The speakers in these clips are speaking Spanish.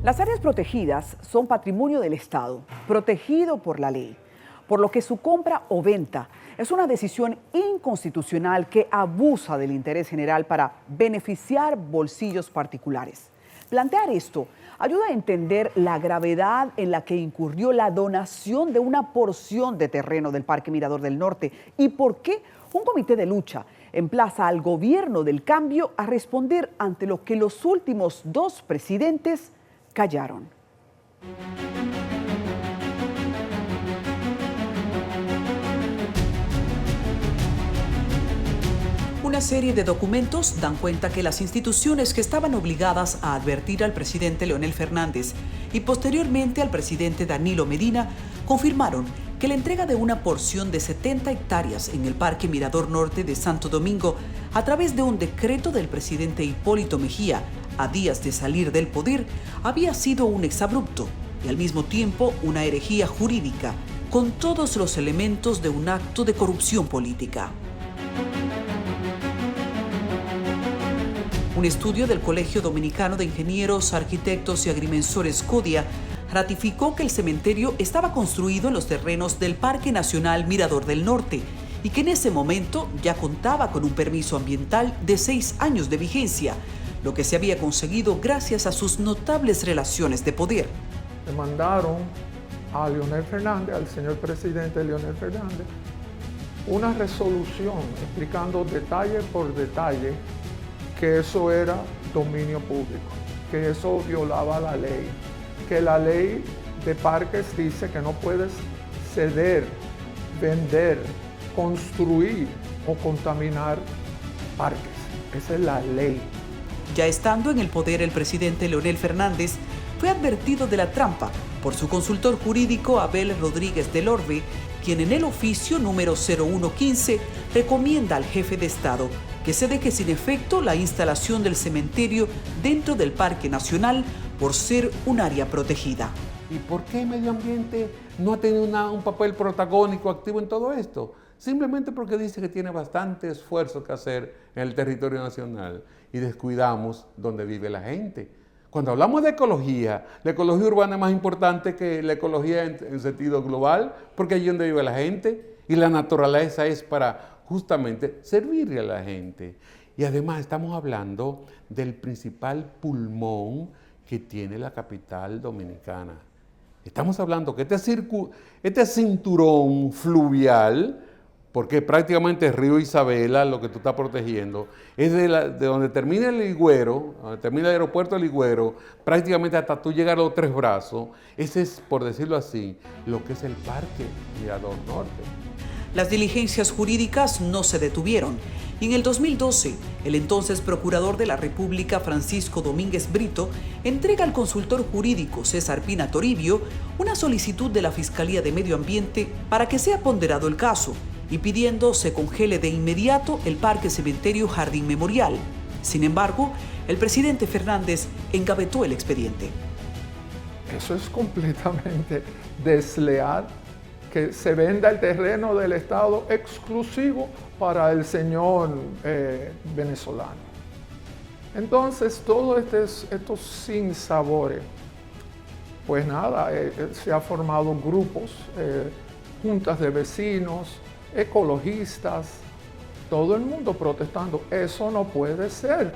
Las áreas protegidas son patrimonio del Estado, protegido por la ley, por lo que su compra o venta es una decisión inconstitucional que abusa del interés general para beneficiar bolsillos particulares. Plantear esto ayuda a entender la gravedad en la que incurrió la donación de una porción de terreno del Parque Mirador del Norte y por qué un comité de lucha emplaza al gobierno del cambio a responder ante lo que los últimos dos presidentes callaron. Una serie de documentos dan cuenta que las instituciones que estaban obligadas a advertir al presidente Leonel Fernández y posteriormente al presidente Danilo Medina confirmaron que la entrega de una porción de 70 hectáreas en el Parque Mirador Norte de Santo Domingo a través de un decreto del presidente Hipólito Mejía a días de salir del poder había sido un exabrupto y al mismo tiempo una herejía jurídica con todos los elementos de un acto de corrupción política. Un estudio del Colegio Dominicano de Ingenieros, Arquitectos y Agrimensores CODIA ratificó que el cementerio estaba construido en los terrenos del Parque Nacional Mirador del Norte y que en ese momento ya contaba con un permiso ambiental de 6 años de vigencia, lo que se había conseguido gracias a sus notables relaciones de poder. Le mandaron a Leonel Fernández, al señor presidente Leonel Fernández, una resolución explicando detalle por detalle que eso era dominio público, que eso violaba la ley, que la ley de parques dice que no puedes ceder, vender, construir o contaminar parques. Esa es la ley. Ya estando en el poder, el presidente Leonel Fernández fue advertido de la trampa por su consultor jurídico Abel Rodríguez del Orbe, quien en el oficio número 0115 recomienda al jefe de Estado que se deje sin efecto la instalación del cementerio dentro del Parque Nacional por ser un área protegida. ¿Y por qué el medio ambiente no ha tenido un papel protagónico activo en todo esto? Simplemente porque dice que tiene bastante esfuerzo que hacer en el territorio nacional y descuidamos donde vive la gente. Cuando hablamos de ecología, la ecología urbana es más importante que la ecología en sentido global, porque allí es donde vive la gente y la naturaleza es para justamente servirle a la gente. Y además estamos hablando del principal pulmón que tiene la capital dominicana. Estamos hablando que este cinturón fluvial, porque prácticamente el río Isabela, lo que tú estás protegiendo, es de donde termina el Ligüero, donde termina el aeropuerto de Ligüero, prácticamente hasta tú llegar a los Tres Brazos. Ese es, por decirlo así, lo que es el Parque Mirador Norte. Las diligencias jurídicas no se detuvieron y en el 2012 el entonces procurador de la República, Francisco Domínguez Brito, entrega al consultor jurídico César Pina Toribio una solicitud de la Fiscalía de Medio Ambiente para que sea ponderado el caso y pidiendo se congele de inmediato el Parque Cementerio Jardín Memorial. Sin embargo, el presidente Fernández engavetó el expediente. Eso es completamente desleal, que se venda el terreno del Estado exclusivo para el señor venezolano. Entonces, todos estos sinsabores, pues nada, se han formado grupos, juntas de vecinos, ecologistas, todo el mundo protestando. Eso no puede ser.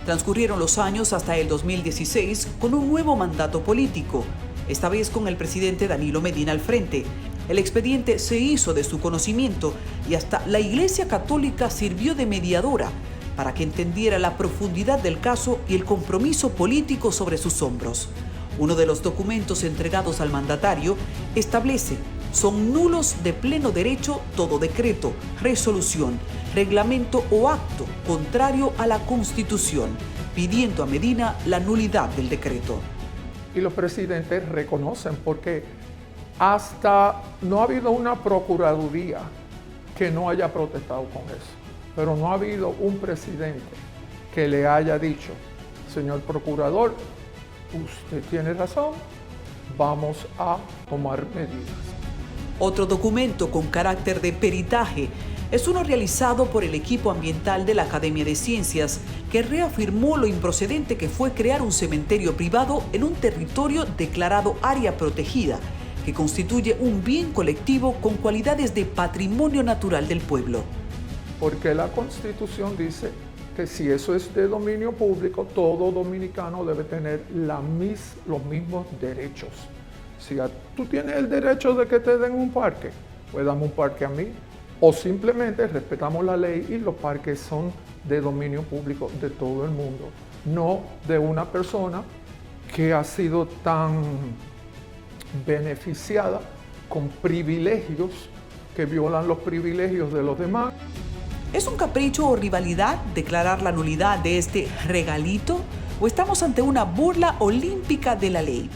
Transcurrieron los años hasta el 2016 con un nuevo mandato político, esta vez con el presidente Danilo Medina al frente. El expediente se hizo de su conocimiento y hasta la Iglesia Católica sirvió de mediadora para que entendiera la profundidad del caso y el compromiso político sobre sus hombros. Uno de los documentos entregados al mandatario establece: son nulos de pleno derecho todo decreto, resolución, reglamento o acto contrario a la Constitución, pidiendo a Medina la nulidad del decreto. Y los presidentes reconocen, porque hasta no ha habido una procuraduría que no haya protestado con eso, pero no ha habido un presidente que le haya dicho: señor procurador, usted tiene razón, vamos a tomar medidas. Otro documento con carácter de peritaje Es uno realizado por el equipo ambiental de la Academia de Ciencias, que reafirmó lo improcedente que fue crear un cementerio privado en un territorio declarado área protegida, que constituye un bien colectivo con cualidades de patrimonio natural del pueblo. Porque la Constitución dice que si eso es de dominio público, todo dominicano debe tener los mismos derechos. Si tú tienes el derecho de que te den un parque, pues dame un parque a mí. O simplemente respetamos la ley y los parques son de dominio público de todo el mundo, no de una persona que ha sido tan beneficiada con privilegios que violan los privilegios de los demás. ¿Es un capricho o rivalidad declarar la nulidad de este regalito? ¿O estamos ante una burla olímpica de la ley?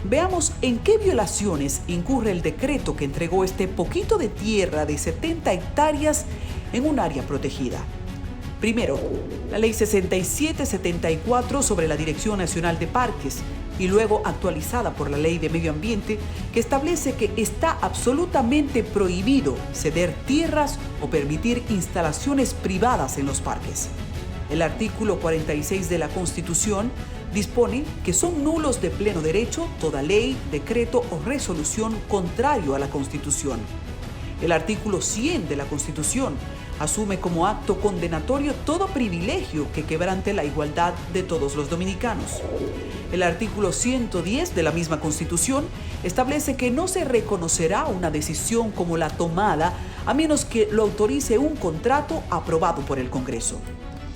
Veamos en qué violaciones incurre el decreto que entregó este poquito de tierra de 70 hectáreas en un área protegida. Primero, la Ley 6774 sobre la Dirección Nacional de Parques y luego actualizada por la Ley de Medio Ambiente, que establece que está absolutamente prohibido ceder tierras o permitir instalaciones privadas en los parques. El artículo 46 de la Constitución dispone que son nulos de pleno derecho toda ley, decreto o resolución contrario a la Constitución. El artículo 100 de la Constitución asume como acto condenatorio todo privilegio que quebrante la igualdad de todos los dominicanos. El artículo 110 de la misma Constitución establece que no se reconocerá una decisión como la tomada a menos que lo autorice un contrato aprobado por el Congreso.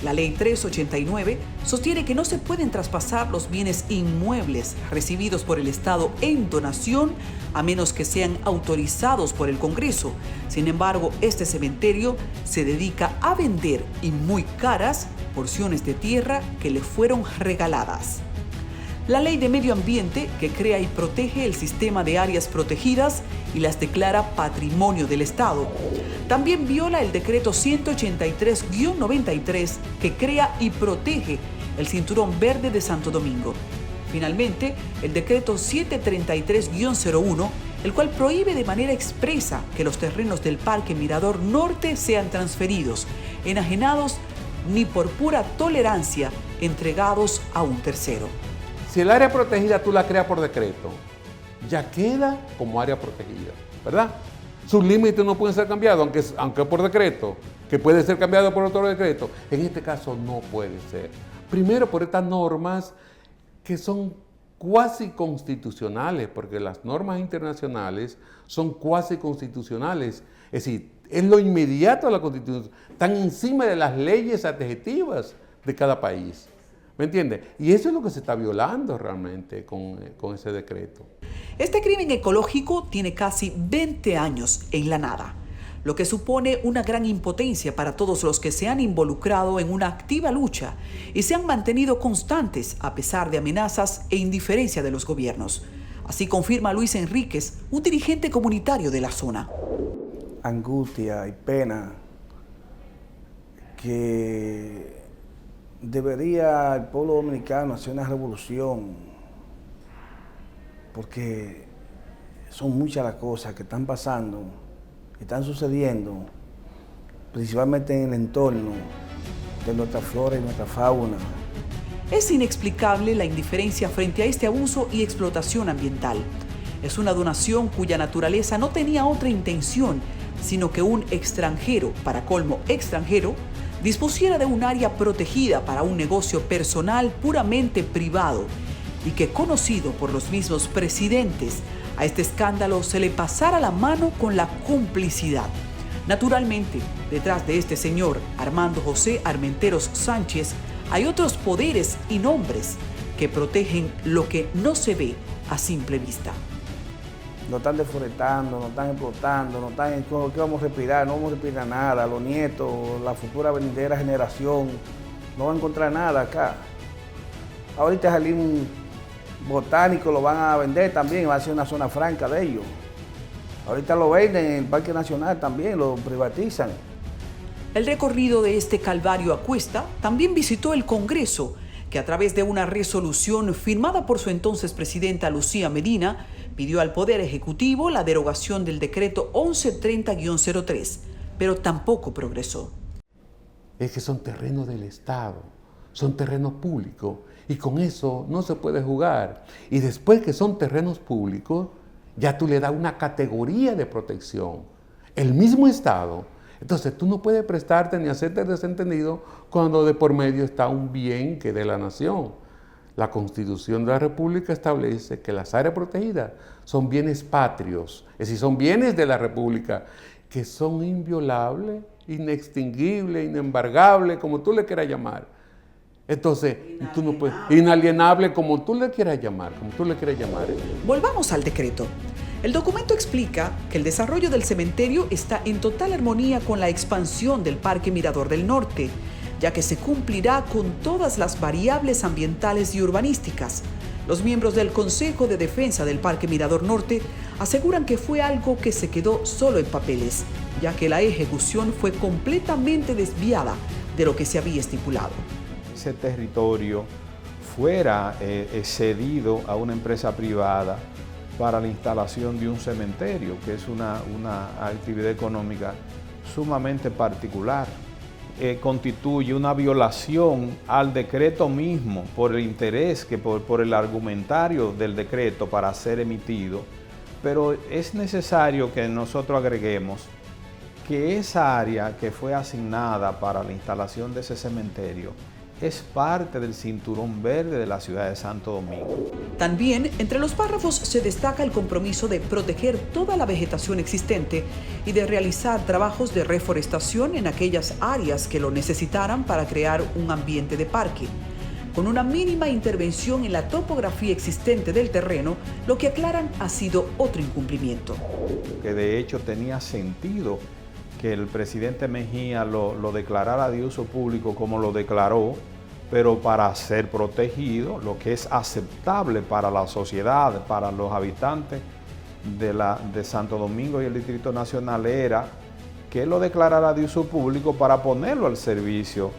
La Ley 389 sostiene que no se pueden traspasar los bienes inmuebles recibidos por el Estado en donación a menos que sean autorizados por el Congreso. Sin embargo, este cementerio se dedica a vender, y muy caras, porciones de tierra que le fueron regaladas. La Ley de Medio Ambiente, que crea y protege el sistema de áreas protegidas y las declara patrimonio del Estado, también viola el decreto 183-93, que crea y protege el Cinturón Verde de Santo Domingo. Finalmente, el decreto 733-01, el cual prohíbe de manera expresa que los terrenos del Parque Mirador Norte sean transferidos, enajenados ni por pura tolerancia entregados a un tercero. Si el área protegida tú la creas por decreto, ya queda como área protegida, ¿verdad? Sus límites no pueden ser cambiados, aunque por decreto, que puede ser cambiado por otro decreto. En este caso no puede ser. Primero por estas normas que son cuasi constitucionales, porque las normas internacionales son cuasi constitucionales. Es decir, es lo inmediato a la Constitución, están encima de las leyes adjetivas de cada país. ¿Me entiendes? Y eso es lo que se está violando realmente con ese decreto. Este crimen ecológico tiene casi 20 años en la nada, lo que supone una gran impotencia para todos los que se han involucrado en una activa lucha y se han mantenido constantes a pesar de amenazas e indiferencia de los gobiernos. Así confirma Luis Enríquez, un dirigente comunitario de la zona. Angustia y pena que debería el pueblo dominicano hacer una revolución, porque son muchas las cosas que están pasando, que están sucediendo, principalmente en el entorno de nuestra flora y nuestra fauna. Es inexplicable la indiferencia frente a este abuso y explotación ambiental. Es una donación cuya naturaleza no tenía otra intención, sino que un extranjero, para colmo extranjero, dispusiera de un área protegida para un negocio personal puramente privado y que, conocido por los mismos presidentes, a este escándalo se le pasara la mano con la complicidad. Naturalmente, detrás de este señor, Armando José Armenteros Sánchez, hay otros poderes y nombres que protegen lo que no se ve a simple vista. Nos están deforestando, nos están explotando, ¿qué vamos a respirar? No vamos a respirar nada. Los nietos, la futura venidera generación, no van a encontrar nada acá. Ahorita el jardín botánico lo van a vender también, va a ser una zona franca de ellos. Ahorita lo venden en el Parque Nacional también, lo privatizan. El recorrido de este calvario a cuesta también visitó el Congreso, que a través de una resolución firmada por su entonces presidenta Lucía Medina, pidió al Poder Ejecutivo la derogación del decreto 1130-03, pero tampoco progresó. Es que son terrenos del Estado, son terrenos públicos, y con eso no se puede jugar. Y después que son terrenos públicos, ya tú le das una categoría de protección. El mismo Estado. Entonces tú no puedes prestarte ni hacerte desentendido cuando de por medio está un bien que es de la nación. La Constitución de la República establece que las áreas protegidas son bienes patrios, es decir, son bienes de la República que son inviolables, inextinguibles, inembargables, como tú le quieras llamar. Entonces, tú no puedes, inalienable, como tú le quieras llamar, Volvamos al decreto. El documento explica que el desarrollo del cementerio está en total armonía con la expansión del Parque Mirador del Norte, ya que se cumplirá con todas las variables ambientales y urbanísticas. Los miembros del Consejo de Defensa del Parque Mirador Norte aseguran que fue algo que se quedó solo en papeles, ya que la ejecución fue completamente desviada de lo que se había estipulado. Ese territorio fuera cedido a una empresa privada para la instalación de un cementerio, que es una actividad económica sumamente particular. Constituye una violación al decreto mismo por el interés, por el argumentario del decreto para ser emitido, pero es necesario que nosotros agreguemos que esa área que fue asignada para la instalación de ese cementerio es parte del cinturón verde de la ciudad de Santo Domingo. También, entre los párrafos se destaca el compromiso de proteger toda la vegetación existente y de realizar trabajos de reforestación en aquellas áreas que lo necesitaran para crear un ambiente de parque, con una mínima intervención en la topografía existente del terreno, lo que aclaran ha sido otro incumplimiento. Que de hecho tenía sentido que el presidente Mejía lo declarara de uso público como lo declaró, pero para ser protegido, lo que es aceptable para la sociedad, para los habitantes de Santo Domingo y el Distrito Nacional, era que él lo declarara de uso público para ponerlo al servicio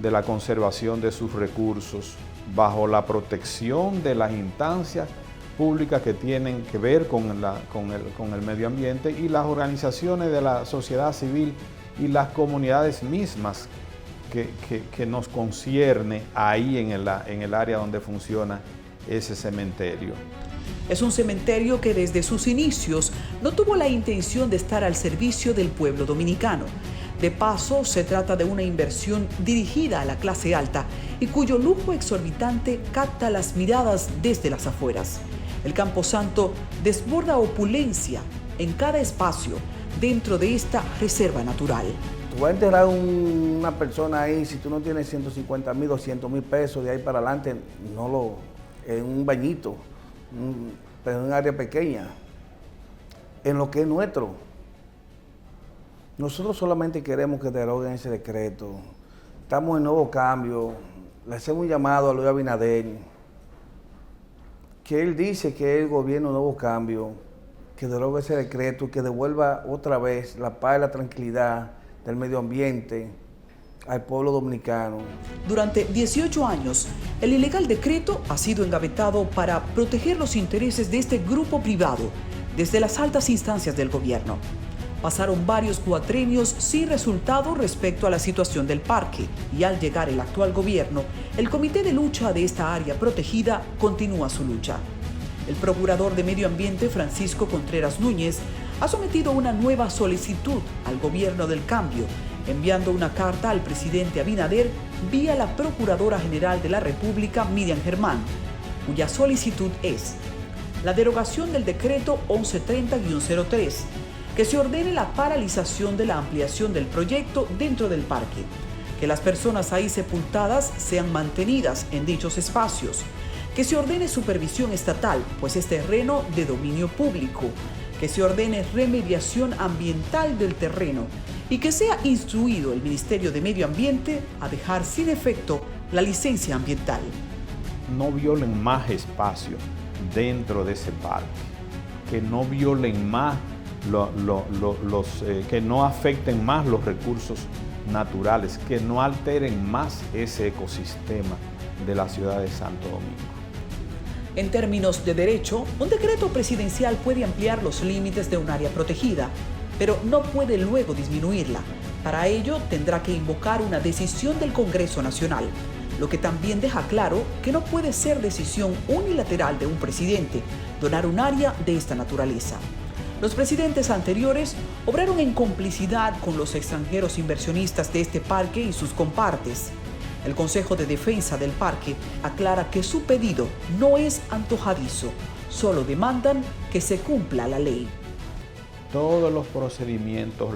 de la conservación de sus recursos, bajo la protección de las instancias públicas que tienen que ver con el medio ambiente y las organizaciones de la sociedad civil y las comunidades mismas que nos concierne ahí en el área donde funciona ese cementerio. Es un cementerio que desde sus inicios no tuvo la intención de estar al servicio del pueblo dominicano. De paso, se trata de una inversión dirigida a la clase alta y cuyo lujo exorbitante capta las miradas desde las afueras. El Camposanto desborda opulencia en cada espacio dentro de esta reserva natural. Tú vas a enterrar a una persona ahí, si tú no tienes 150,000, 200,000 pesos de ahí para adelante, en un bañito, pero en un área pequeña, en lo que es nuestro. Nosotros solamente queremos que deroguen ese decreto. Estamos en nuevo cambio. Le hacemos un llamado a Luis Abinader, que él dice que es el gobierno nuevo cambio, que derogue ese decreto y que devuelva otra vez la paz y la tranquilidad del medio ambiente al pueblo dominicano. Durante 18 años, el ilegal decreto ha sido engavetado para proteger los intereses de este grupo privado desde las altas instancias del gobierno. Pasaron varios cuatrenios sin resultado respecto a la situación del parque y al llegar el actual gobierno, el Comité de Lucha de esta área protegida continúa su lucha. El procurador de Medio Ambiente, Francisco Contreras Núñez, ha sometido una nueva solicitud al gobierno del cambio, enviando una carta al presidente Abinader vía la Procuradora General de la República, Miriam Germán, cuya solicitud es la derogación del decreto 1130-03, que se ordene la paralización de la ampliación del proyecto dentro del parque, que las personas ahí sepultadas sean mantenidas en dichos espacios, que se ordene supervisión estatal, pues es terreno de dominio público, que se ordene remediación ambiental del terreno y que sea instruido el Ministerio de Medio Ambiente a dejar sin efecto la licencia ambiental. No violen más espacio dentro de ese parque, que no violen más que no afecten más los recursos naturales, que no alteren más ese ecosistema de la ciudad de Santo Domingo. En términos de derecho, un decreto presidencial puede ampliar los límites de un área protegida, pero no puede luego disminuirla. Para ello tendrá que invocar una decisión del Congreso Nacional, lo que también deja claro que no puede ser decisión unilateral de un presidente donar un área de esta naturaleza. Los presidentes anteriores obraron en complicidad con los extranjeros inversionistas de este parque y sus compartes. El Consejo de Defensa del Parque aclara que su pedido no es antojadizo, solo demandan que se cumpla la ley. Todos los procedimientos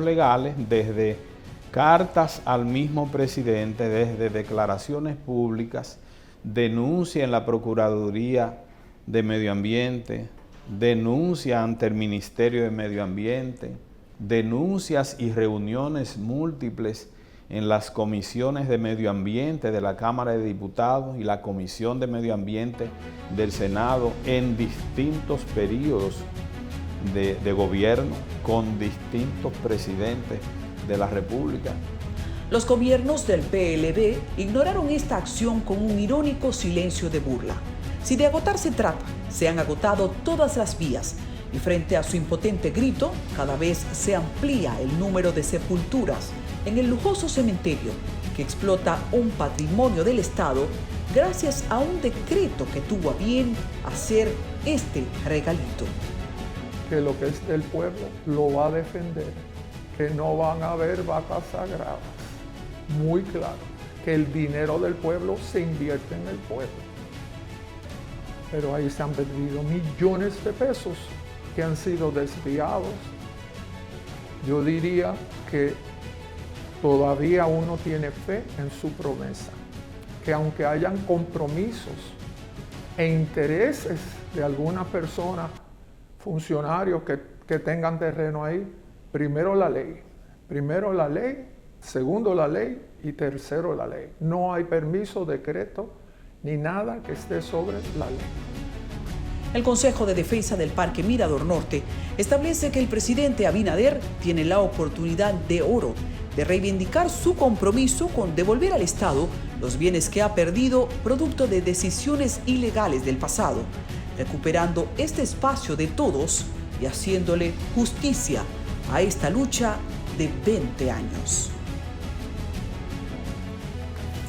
legales, desde cartas al mismo presidente, desde declaraciones públicas, denuncia en la Procuraduría de Medio Ambiente, denuncia ante el Ministerio de Medio Ambiente, denuncias y reuniones múltiples en las comisiones de Medio Ambiente de la Cámara de Diputados y la Comisión de Medio Ambiente del Senado en distintos periodos de gobierno con distintos presidentes de la República. Los gobiernos del PLD ignoraron esta acción con un irónico silencio de burla. Si de agotar se trata, se han agotado todas las vías y frente a su impotente grito, cada vez se amplía el número de sepulturas en el lujoso cementerio que explota un patrimonio del Estado gracias a un decreto que tuvo a bien hacer este regalito. Que lo que es del pueblo lo va a defender, que no van a haber vacas sagradas. Muy claro, que el dinero del pueblo se invierte en el pueblo. Pero ahí se han perdido millones de pesos que han sido desviados. Yo diría que todavía uno tiene fe en su promesa, que aunque hayan compromisos e intereses de alguna persona, funcionarios que tengan terreno ahí, primero la ley, segundo la ley y tercero la ley. No hay permiso, decreto, ni nada que esté sobre la ley. El Consejo de Defensa del Parque Mirador Norte establece que el presidente Abinader tiene la oportunidad de oro de reivindicar su compromiso con devolver al Estado los bienes que ha perdido producto de decisiones ilegales del pasado, recuperando este espacio de todos y haciéndole justicia a esta lucha de 20 años.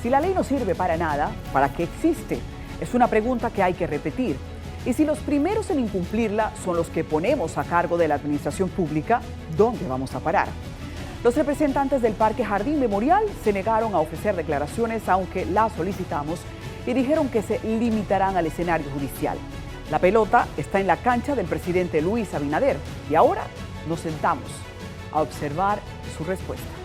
Si la ley no sirve para nada, ¿para qué existe? Es una pregunta que hay que repetir. Y si los primeros en incumplirla son los que ponemos a cargo de la administración pública, ¿dónde vamos a parar? Los representantes del Parque Jardín Memorial se negaron a ofrecer declaraciones, aunque las solicitamos, y dijeron que se limitarán al escenario judicial. La pelota está en la cancha del presidente Luis Abinader y ahora nos sentamos a observar su respuesta.